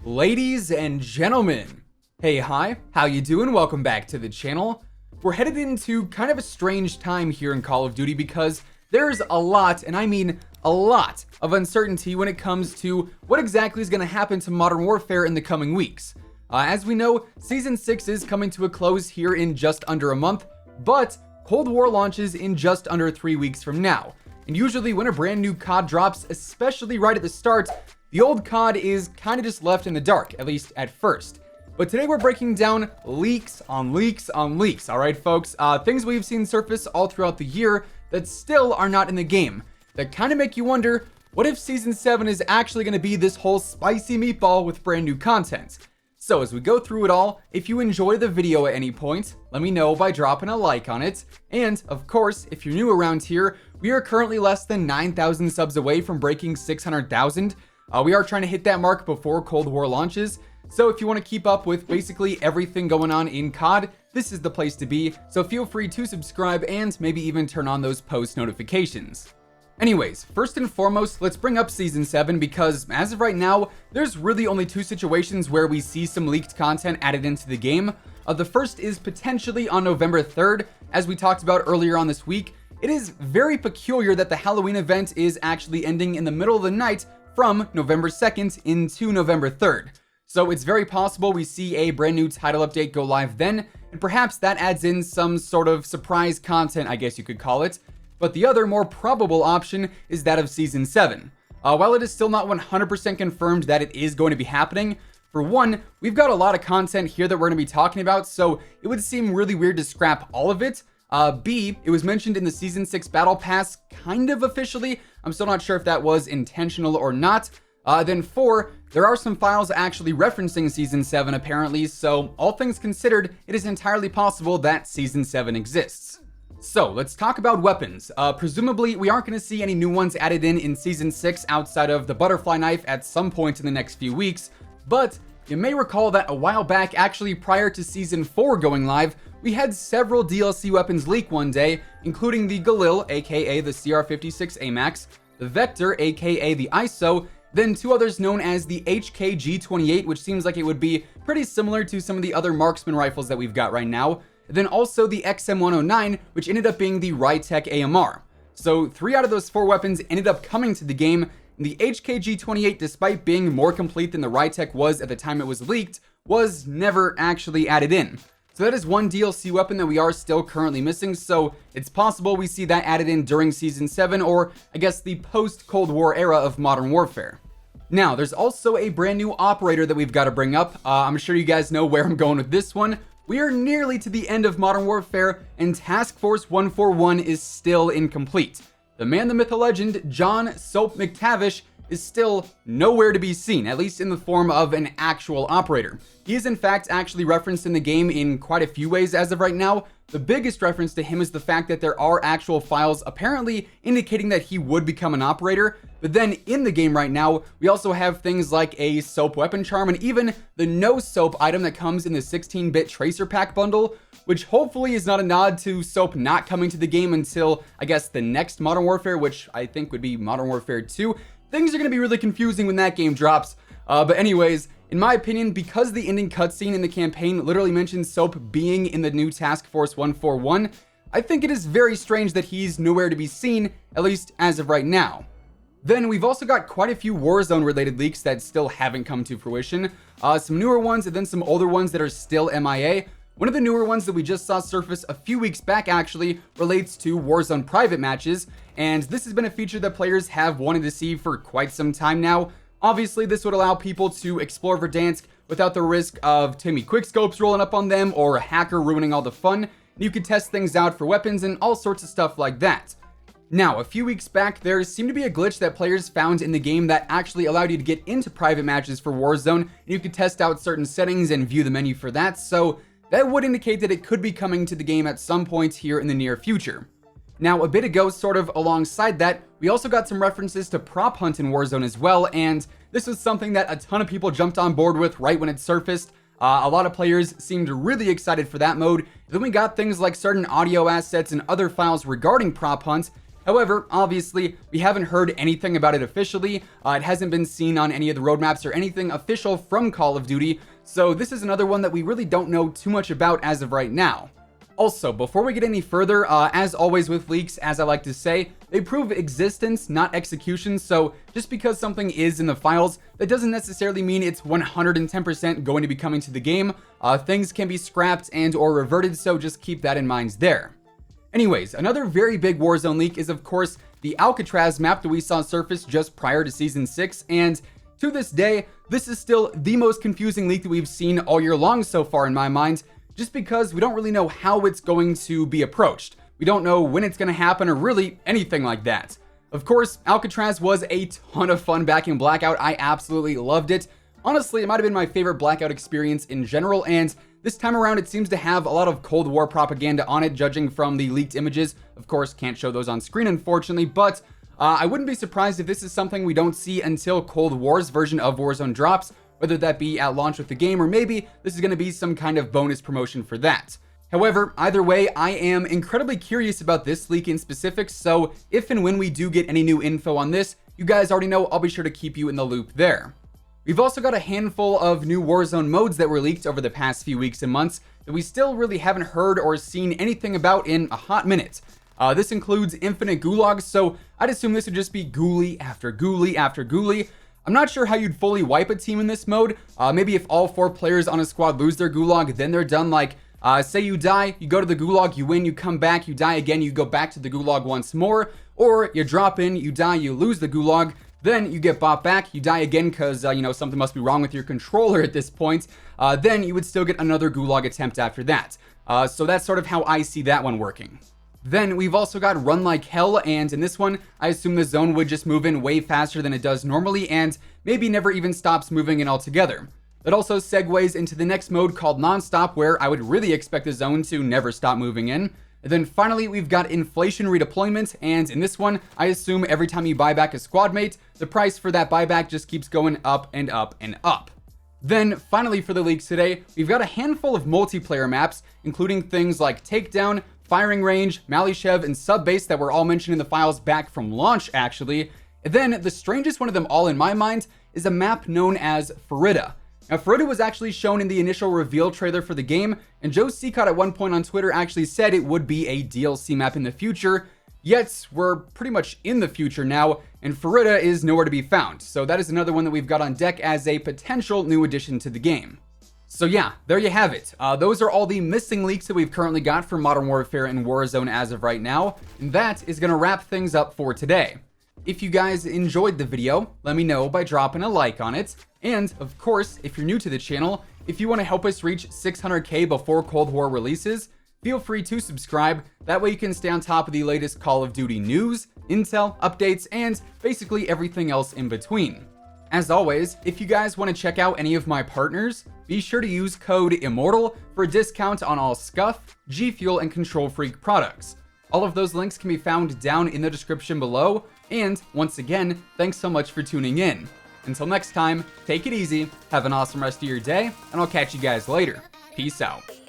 Ladies and gentlemen, hey, hi, how you doing? Welcome back to the channel. We're headed into kind of a strange time here in Call of Duty because there's a lot, and I mean a lot, of uncertainty when it comes to what exactly is going to happen to Modern Warfare in the coming weeks. As we know, Season 6 is coming to a close here in just under a month, but Cold War launches in just under 3 weeks from now. And usually when a brand new COD drops, especially right at the start, the old COD is kind of just left in the dark, at least at first. But today we're breaking down leaks on leaks on leaks, alright folks? Things we've seen surface all throughout the year that still are not in the game, that kind of make you wonder, what if Season 7 is actually going to be this whole spicy meatball with brand new content? So as we go through it all, if you enjoy the video at any point, let me know by dropping a like on it. And of course, if you're new around here, we are currently less than 9,000 subs away from breaking 600,000. We are trying to hit that mark before Cold War launches. So if you want to keep up with basically everything going on in COD, this is the place to be. So feel free to subscribe and maybe even turn on those post notifications. Anyways, first and foremost, let's bring up Season 7 because as of right now, there's really only two situations where we see some leaked content added into the game. The first is potentially on November 3rd, as we talked about earlier on this week. It is very peculiar that the Halloween event is actually ending in the middle of the night from November 2nd into November 3rd. So it's very possible we see a brand new title update go live then, and perhaps that adds in some sort of surprise content, I guess you could call it. But the other more probable option is that of Season 7. While it is still not 100% confirmed that it is going to be happening, for one, we've got a lot of content here that we're going to be talking about, so it would seem really weird to scrap all of it. B, it was mentioned in the Season 6 Battle Pass, kind of officially. I'm still not sure if that was intentional or not. Then 4, there are some files actually referencing Season 7 apparently, so all things considered, it is entirely possible that Season 7 exists. So let's talk about weapons. Presumably, we aren't going to see any new ones added in Season 6 outside of the butterfly knife at some point in the next few weeks, but you may recall that a while back, actually prior to Season 4 going live, we had several DLC weapons leak one day, including the Galil, aka the CR56 AMAX, the Vector, aka the ISO, then two others known as the HKG28, which seems like it would be pretty similar to some of the other marksman rifles that we've got right now, then also the XM109, which ended up being the Rytec AMR. So 3 out of those 4 weapons ended up coming to the game, and the HKG28, despite being more complete than the Rytec was at the time it was leaked, was never actually added in. So that is one DLC weapon that we are still currently missing, so it's possible we see that added in during Season 7, or I guess the post-Cold War era of Modern Warfare. Now, there's also a brand new operator that we've got to bring up. I'm sure you guys know where I'm going with this one. We are nearly to the end of Modern Warfare, and Task Force 141 is still incomplete. The man, the myth, the legend, John Soap McTavish, is still nowhere to be seen, at least in the form of an actual operator. He is in fact actually referenced in the game in quite a few ways as of right now. The biggest reference to him is the fact that there are actual files apparently indicating that he would become an operator, but then in the game right now, we also have things like a soap weapon charm and even the no soap item that comes in the 16-bit tracer pack bundle, which hopefully is not a nod to soap not coming to the game until, I guess, the next Modern Warfare, which I think would be Modern Warfare 2. Things are going to be really confusing when that game drops. But anyways, in my opinion, because the ending cutscene in the campaign literally mentions Soap being in the new Task Force 141, I think it is very strange that he's nowhere to be seen, at least as of right now. Then we've also got quite a few Warzone related leaks that still haven't come to fruition. Some newer ones and then some older ones that are still MIA. One of the newer ones that we just saw surface a few weeks back actually relates to Warzone private matches, and this has been a feature that players have wanted to see for quite some time now. Obviously, this would allow people to explore Verdansk without the risk of Timmy Quickscopes rolling up on them or a hacker ruining all the fun. You could test things out for weapons and all sorts of stuff like that. Now, a few weeks back, there seemed to be a glitch that players found in the game that actually allowed you to get into private matches for Warzone, and you could test out certain settings and view the menu for that, so that would indicate that it could be coming to the game at some point here in the near future. Now, a bit ago, sort of alongside that, we also got some references to prop hunt in Warzone as well, and this was something that a ton of people jumped on board with right when it surfaced. A lot of players seemed really excited for that mode. Then we got things like certain audio assets and other files regarding prop hunt, However, obviously, we haven't heard anything about it officially. It hasn't been seen on any of the roadmaps or anything official from Call of Duty, so this is another one that we really don't know too much about as of right now. Also, before we get any further, as always with leaks, as I like to say, they prove existence, not execution, so just because something is in the files, that doesn't necessarily mean it's 110% going to be coming to the game. Things can be scrapped and or reverted, so just keep that in mind there. Anyways, another very big Warzone leak is of course the Alcatraz map that we saw surface just prior to Season 6, and to this day, this is still the most confusing leak that we've seen all year long so far in my mind, just because we don't really know how it's going to be approached. We don't know when it's going to happen or really anything like that. Of course, Alcatraz was a ton of fun back in Blackout. I absolutely loved it. Honestly, it might have been my favorite Blackout experience in general, and this time around it seems to have a lot of Cold War propaganda on it, judging from the leaked images. Of course, can't show those on screen unfortunately, but I wouldn't be surprised if this is something we don't see until Cold War's version of Warzone drops, whether that be at launch with the game, or maybe this is going to be some kind of bonus promotion for that. However, either way, I am incredibly curious about this leak in specific, so if and when we do get any new info on this, you guys already know I'll be sure to keep you in the loop there. We've also got a handful of new Warzone modes that were leaked over the past few weeks and months that we still really haven't heard or seen anything about in a hot minute. This includes Infinite Gulags, so I'd assume this would just be ghoulie after ghoulie after ghoulie. I'm not sure how you'd fully wipe a team in this mode. Maybe if all 4 players on a squad lose their gulag, then they're done. Like, say you die, you go to the gulag, you win, you come back, you die again, you go back to the gulag once more, or you drop in, you die, you lose the gulag, then you get bought back, you die again because, something must be wrong with your controller at this point. Then you would still get another gulag attempt after that. So that's sort of how I see that one working. Then we've also got Run Like Hell, and in this one, I assume the zone would just move in way faster than it does normally, and maybe never even stops moving in altogether. That also segues into the next mode called Nonstop, where I would really expect the zone to never stop moving in. And then finally, we've got Inflation Redeployment, and in this one, I assume every time you buy back a squad mate, the price for that buyback just keeps going up and up and up. Then, finally for the leaks today, we've got a handful of multiplayer maps, including things like Takedown, Firing Range, Malishev, and Subbase that were all mentioned in the files back from launch, actually. And then, the strangest one of them all in my mind is a map known as Ferida. Now, Ferida was actually shown in the initial reveal trailer for the game, and Joe Seacott at one point on Twitter actually said it would be a DLC map in the future, yet we're pretty much in the future now, and Ferida is nowhere to be found. So that is another one that we've got on deck as a potential new addition to the game. So yeah, there you have it. Those are all the missing leaks that we've currently got for Modern Warfare and Warzone as of right now, and that is going to wrap things up for today. If you guys enjoyed the video, let me know by dropping a like on it, and of course, if you're new to the channel, if you want to help us reach 600k before Cold War releases, feel free to subscribe. That way you can stay on top of the latest Call of Duty news, intel, updates, and basically everything else in between. As always, if you guys want to check out any of my partners, be sure to use code IMMORTAL for a discount on all Scuff, G Fuel, and Control Freak products. All of those links can be found down in the description below, and once again, thanks so much for tuning in. Until next time, take it easy, have an awesome rest of your day, and I'll catch you guys later. Peace out.